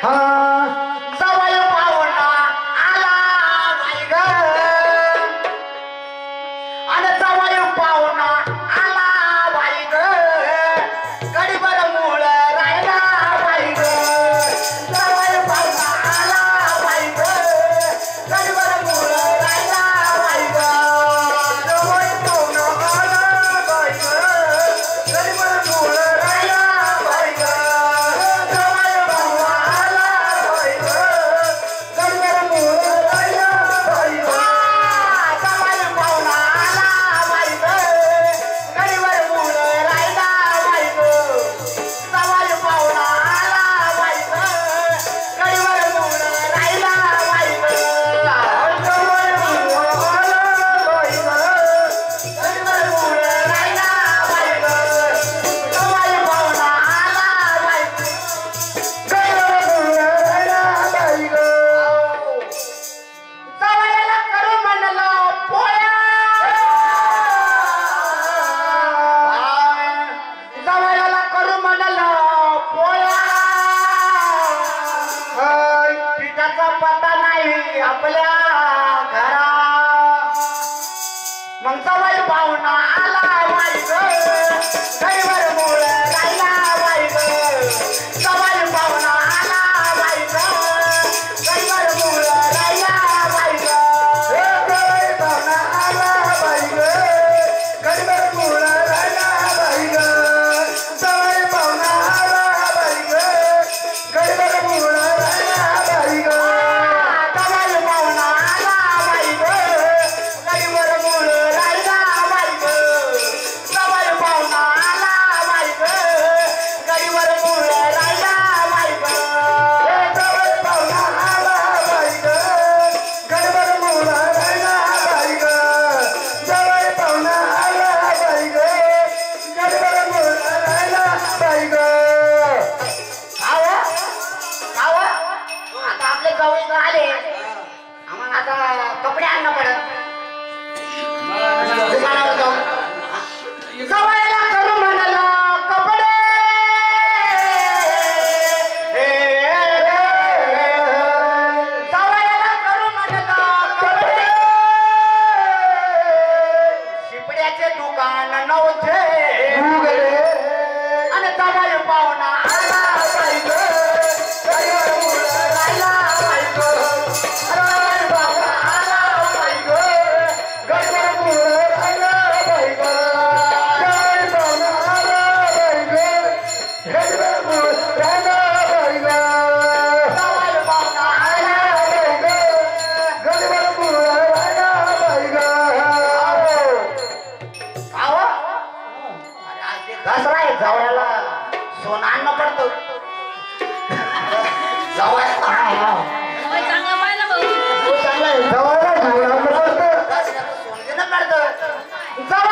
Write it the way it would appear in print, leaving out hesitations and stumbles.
जवळ पाहुणा आला बाई ग आणि जवळ पाहुणा आला बाई ग गडीभर मूळ राहिला बाई ग जवळ पाहुणा आला बाई ग गडीभर मूळ राहिला बाई ग जवळ पाहुणा आला बाई ग गडीभर मूळ राहिला बाई ग जवळ पाहुणा आला बाई ग गडीभर मूळ राहिला बाई ग जवळ पाहुणा आला बाई ग गडीभर मूळ राहिला बाई ग जवळ पाहुणा आला बाई ग गडीभर मूळ राहिला बाई ग जवळ पाहुणा आला बाई ग गडीभर मूळ राहिला बाई ग जवळ पाहुणा आला बाई ग गडीभर मूळ राहिला बाई ग जवळला करू म्हणलं पोळ्या जवळला करू म्हणलं पोळ्या पिठाचा पत्ता नाही आपल्या घरा मग जवळ पाहुणा आला बाई ग गडीभर मूळ राहिला बाई ग जवळ पाहुणा आला बाई ग गडीभर मूळ राहिला बाई ग जवळ पाहुणा आला बाई ग गडीभर मूळ राहिला बाई ग जवळ पाहुणा आला बाई ग गडीभर मूळ राहिला बाई ग जवळ पाहुणा आला बाई ग गडीभर मूळ राहिला बाई ग जवळ पाहुणा आला बाई ग गडीभर मूळ राहिला बाई ग जवळ पाहुणा आला बाई ग गडीभर मूळ राहिला बाई ग जवळ पाहुणा आला बाई ग गडीभर मूळ राहिला बाई ग आता आपले जवळ आले आम्हाला आता कपडे आणणं पडत दुकानावर जाऊन जवळला करू म्हणाला कपडे जवळला करू म्हणाला कपडे शिपड्याचे दुकान नव्हते आणि जवळ पाहुणा आला बाई ग गडीभर मूळ राहिला बाई ग जवळ पाहुणा आला बाई ग गडीभर मूळ राहिला बाई ग जवळ पाहुणा आला बाई ग गडीभर मूळ राहिला बाई ग जवळ पाहुणा आला बाई ग गडीभर मूळ राहिला बाई ग दसरा आहे जवळला सोनं आणणं पडतं जवळ चांगला पाहिलं भाऊ चांगलं आहे जवळला सोनं आणणं पडतं दसऱ्याला सोनं देणं पडतं जवळ